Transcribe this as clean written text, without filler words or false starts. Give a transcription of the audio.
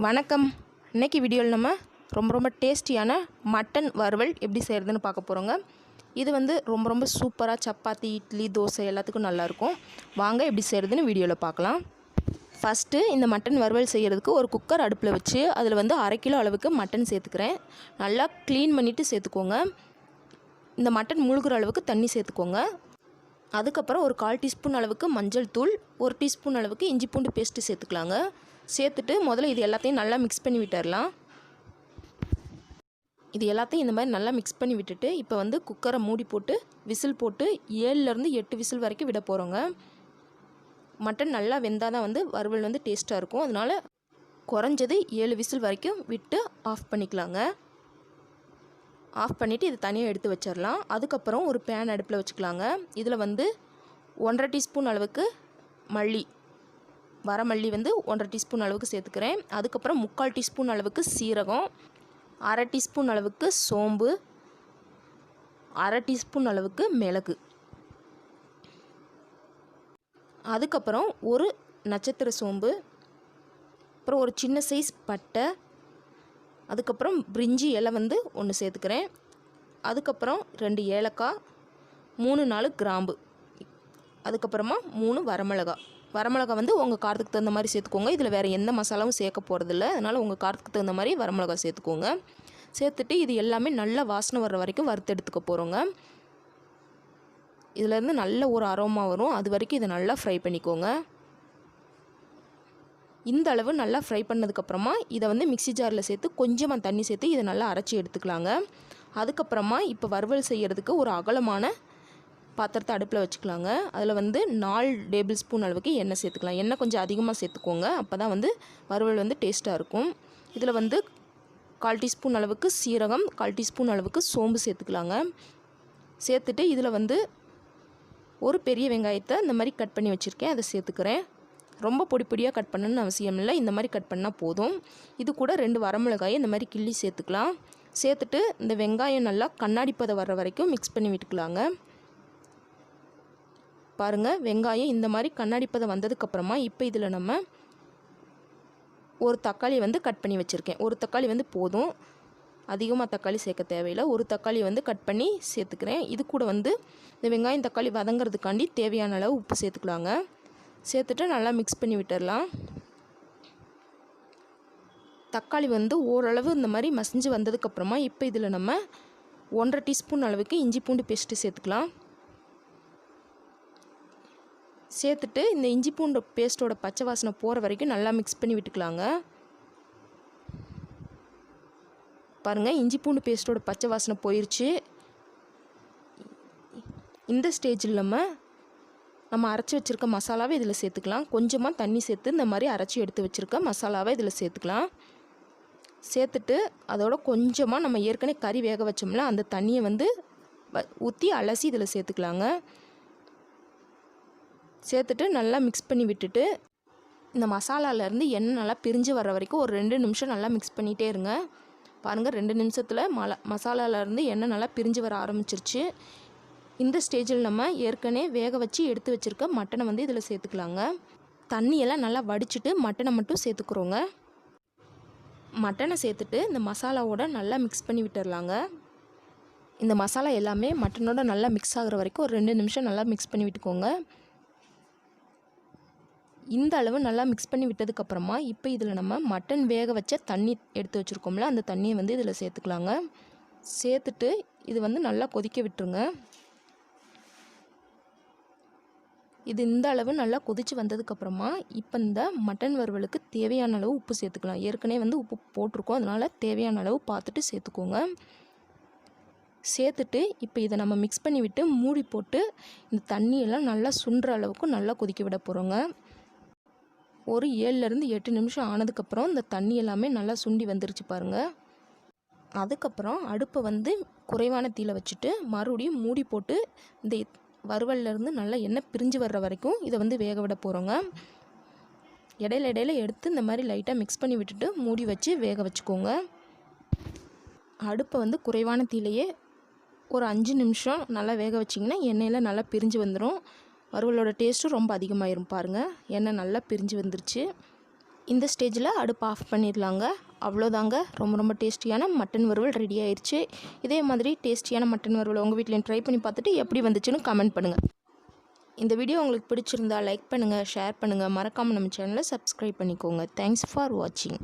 வணக்கம். இன்றைக்கி வீடியோவில் நம்ம ரொம்ப டேஸ்டியான மட்டன் வறுவல் எப்படி செய்கிறதுன்னு பார்க்க போகிறோங்க. இது ரொம்ப சூப்பராக சப்பாத்தி, இட்லி, தோசை எல்லாத்துக்கும் நல்லாயிருக்கும். வாங்க எப்படி செய்கிறதுன்னு வீடியோவில் பார்க்கலாம். ஃபஸ்ட்டு இந்த மட்டன் வறுவல் செய்கிறதுக்கு ஒரு குக்கர் அடுப்பில் வச்சு அதில் 1/2 கிலோ அளவுக்கு மட்டன் சேர்த்துக்கிறேன். நல்லா க்ளீன் பண்ணிவிட்டு சேர்த்துக்கோங்க. இந்த மட்டன் முழுகிற அளவுக்கு தண்ணி சேர்த்துக்கோங்க. அதுக்கப்புறம் ஒரு 1/4 டீஸ்பூன் அளவுக்கு மஞ்சள் தூள், 1 டீஸ்பூன் அளவுக்கு இஞ்சி பூண்டு பேஸ்ட்டு சேர்த்துக்கலாங்க. சேர்த்துட்டு முதல்ல இது எல்லாத்தையும் நல்லா மிக்ஸ் பண்ணி விட்டுடலாம். இது எல்லாத்தையும் இந்த மாதிரி நல்லா மிக்ஸ் பண்ணி விட்டுட்டு இப்போ குக்கரை மூடி போட்டு விசில் போட்டு 7லேருந்து 8 விசில் வரைக்கும் விட போகிறோங்க. மட்டன் நல்லா வெந்தால் தான் வறுவல் டேஸ்ட்டாக இருக்கும். அதனால் குறைஞ்சது 7 விசில் வரைக்கும் விட்டு ஆஃப் பண்ணிக்கலாங்க. ஆஃப் பண்ணிவிட்டு இது தனியாக எடுத்து வச்சிடலாம். அதுக்கப்புறம் ஒரு பேன் அடுப்பில் வச்சுக்கலாங்க. இதில் 1/2 டீஸ்பூன் அளவுக்கு மல்லி, வரமல்லி 1/2 டீஸ்பூன் அளவுக்கு சேர்த்துக்கிறேன். அதுக்கப்புறம் 3/4 டீஸ்பூன் அளவுக்கு சீரகம், 1/2 டீஸ்பூன் அளவுக்கு சோம்பு, 1/2 டீஸ்பூன் அளவுக்கு மிளகு, அதுக்கப்புறம் ஒரு நட்சத்திர சோம்பு, அப்புறம் ஒரு சின்ன சைஸ் பட்டை, அதுக்கப்புறம் பிரிஞ்சி இலை 1 சேர்த்துக்கிறேன். அதுக்கப்புறம் 2 ஏலக்காய், 3-4 கிராம்பு, அதுக்கப்புறமா 3 வரமிளகா. வரமிளகா உங்கள் காரத்துக்கு தகுந்த மாதிரி சேர்த்துக்கோங்க. இதில் வேறு எந்த மசாலாவும் சேர்க்க போகிறதில்ல. அதனால் உங்கள் காரத்துக்கு தகுந்த மாதிரி வரமிளகா சேர்த்துக்கோங்க. சேர்த்துட்டு இது எல்லாமே நல்லா வாசனை வர்ற வரைக்கும் வறுத்து எடுத்துக்க போகிறோங்க. இதிலேருந்து நல்ல ஒரு அரோமா வரும். அது வரைக்கும் இதை நல்லா ஃப்ரை பண்ணிக்கோங்க. இந்த அளவு நல்லா ஃப்ரை பண்ணதுக்கப்புறமா இதை மிக்ஸி ஜாரில் சேர்த்து கொஞ்சமாக தண்ணி சேர்த்து இதை நல்லா அரைச்சி எடுத்துக்கலாங்க. அதுக்கப்புறமா இப்போ வறுவல் செய்கிறதுக்கு ஒரு அகலமான பாத்திரத்தை அடுப்பில் வச்சுக்கலாங்க. அதில் 4 டேபிள் ஸ்பூன் அளவுக்கு எண்ணெய் சேர்த்துக்கலாம். எண்ணெய் கொஞ்சம் அதிகமாக சேர்த்துக்கோங்க. அப்போ தான் வறுவல் டேஸ்ட்டாக இருக்கும். இதில் 1/4 டீஸ்பூன் அளவுக்கு சீரகம், 1/4 டீஸ்பூன் அளவுக்கு சோம்பு சேர்த்துக்கலாங்க. சேர்த்துட்டு இதில் ஒரு பெரிய வெங்காயத்தை இந்த மாதிரி கட் பண்ணி வச்சுருக்கேன், அதை சேர்த்துக்கிறேன். ரொம்ப பொடியாக கட் பண்ணணும்னு அவசியம் இல்லை. இந்த மாதிரி கட் பண்ணால் போதும். இது கூட 2 வரமிளகாயை இந்த மாதிரி கிள்ளி சேர்த்துக்கலாம். சேர்த்துட்டு இந்த வெங்காயம் நல்லா கண்ணாடி பதம் வர்ற வரைக்கும் மிக்ஸ் பண்ணி விட்டுக்கலாங்க. பாருங்கள், வெங்காயம் இந்த மாதிரி கண்ணாடி பதம் வந்ததுக்கப்புறமா இப்போ இதில் நம்ம ஒரு தக்காளி கட் பண்ணி வச்சுருக்கேன். ஒரு தக்காளி போதும், அதிகமாக தக்காளி சேர்க்க தேவையில்லை. ஒரு தக்காளி கட் பண்ணி சேர்த்துக்கிறேன். இது கூட இந்த வெங்காயம் தக்காளி வதங்கிறதுக்காண்டி தேவையான அளவு உப்பு சேர்த்துக்கலாங்க. சேர்த்துட்டு நல்லா மிக்ஸ் பண்ணி விட்டுடலாம். தக்காளி ஓரளவு இந்த மாதிரி மசிஞ்சு வந்ததுக்கப்புறமா இப்போ இதில் நம்ம 1/2 டீஸ்பூன் அளவுக்கு இஞ்சி பூண்டு பேஸ்ட்டு சேர்த்துக்கலாம். சேர்த்துட்டு இந்த இஞ்சி பூண்டு பேஸ்ட்டோட பச்சை வாசனை போகிற வரைக்கும் நல்லா மிக்ஸ் பண்ணி விட்டுக்கலாங்க. பாருங்கள், இஞ்சி பூண்டு பேஸ்ட்டோட பச்சை வாசனை போயிடுச்சு. இந்த ஸ்டேஜில் நம்ம அரைச்சி வச்சுருக்க மசாலாவை இதில் சேர்த்துக்கலாம். கொஞ்சமாக தண்ணி சேர்த்து இந்த மாதிரி அரைச்சி எடுத்து வச்சுருக்க மசாலாவை இதில் சேர்த்துக்கலாம். சேர்த்துட்டு அதோட கொஞ்சமாக நம்ம ஏற்கனவே கறி வேக வச்சோம்ல அந்த தண்ணியை ஊற்றி அலசி இதில் சேர்த்துக்கலாங்க. சேர்த்துட்டு நல்லா மிக்ஸ் பண்ணி விட்டுட்டு இந்த மசாலாலேருந்து எண்ணெய் நல்லா பிரிஞ்சு வர்ற வரைக்கும் ஒரு 2 நிமிஷம் நல்லா மிக்ஸ் பண்ணிகிட்டே இருங்க. பாருங்கள், 2 நிமிஷத்தில் மசாலாலேருந்து எண்ணெய் நல்லா பிரிஞ்சு வர ஆரம்பிச்சிருச்சு. இந்த ஸ்டேஜில் நம்ம ஏற்கனவே வேக வச்சு எடுத்து வச்சுருக்க மட்டனை இதில் சேர்த்துக்கலாங்க. தண்ணியெல்லாம் நல்லா வடிச்சிட்டு மட்டனை மட்டும் சேர்த்துக்குறோங்க. மட்டனை சேர்த்துட்டு இந்த மசாலாவோட நல்லா மிக்ஸ் பண்ணி விட்டுடலாங்க. இந்த மசாலா எல்லாமே மட்டனோட நல்லா மிக்ஸ் ஆகிற வரைக்கும் ஒரு 2 நிமிஷம் நல்லா மிக்ஸ் பண்ணி விட்டுக்கோங்க. இந்த அளவு நல்லா மிக்ஸ் பண்ணி விட்டதுக்கப்புறமா இப்போ இதில் நம்ம மட்டன் வேக வச்ச தண்ணி எடுத்து வச்சுருக்கோம்ல அந்த தண்ணியை இதில் சேர்த்துக்கலாங்க. சேர்த்துட்டு இது நல்லா கொதிக்க விட்டுருங்க. இது இந்த அளவு நல்லா கொதித்து வந்ததுக்கப்புறமா இப்போ இந்த மட்டன் வறுவலுக்கு தேவையான அளவு உப்பு சேர்த்துக்கலாம். ஏற்கனவே உப்பு போட்டிருக்கோம், அதனால் தேவையான அளவு பார்த்துட்டு சேர்த்துக்கோங்க. சேர்த்துட்டு இப்போ இதை நம்ம மிக்ஸ் பண்ணி விட்டு மூடி போட்டு இந்த தண்ணியெல்லாம் நல்லா சுண்டுற அளவுக்கு நல்லா கொதிக்க விட போகிறோங்க. ஒரு 7லேருந்து 8 நிமிஷம் ஆனதுக்கப்புறம் இந்த தண்ணி எல்லாமே நல்லா சுண்டி வந்துருச்சு பாருங்கள். அதுக்கப்புறம் அடுப்பை குறைவான தீயில வச்சுட்டு மறுபடியும் மூடி போட்டு இந்த வறுவல்லேருந்து நல்லா எண்ணெய் பிரிஞ்சு வர்ற வரைக்கும் இதை வேக விட போகிறோங்க. இடையில எடுத்து இந்த மாதிரி லைட்டாக மிக்ஸ் பண்ணி விட்டுட்டு மூடி வச்சு வேக வச்சுக்கோங்க. அடுப்பை குறைவான தீயிலையே ஒரு 5 நிமிஷம் நல்லா வேக வச்சிங்கன்னா எண்ணெயில் நல்லா பிரிஞ்சு வந்துடும். வறுவலோட டேஸ்ட்டும் ரொம்ப அதிகமாகிடும். பாருங்கள், எண்ணெய் நல்லா பிரிஞ்சு வந்துருச்சு. இந்த ஸ்டேஜில் அடுப்பு ஆஃப் பண்ணிடலாங்க. அவ்வளோதாங்க, ரொம்ப ரொம்ப டேஸ்டியான மட்டன் வறுவல் ரெடி ஆயிடுச்சு. இதே மாதிரி டேஸ்டியான மட்டன் வறுவல் உங்கள் வீட்லையும் ட்ரை பண்ணி பார்த்துட்டு எப்படி வந்துச்சுன்னு கமெண்ட் பண்ணுங்கள். இந்த வீடியோ உங்களுக்கு பிடிச்சிருந்தா லைக் பண்ணுங்கள், ஷேர் பண்ணுங்கள், மறக்காமல் நம்ம சேனலை சப்ஸ்கிரைப் பண்ணிக்கோங்க. தேங்க்ஸ் ஃபார் வாட்சிங்.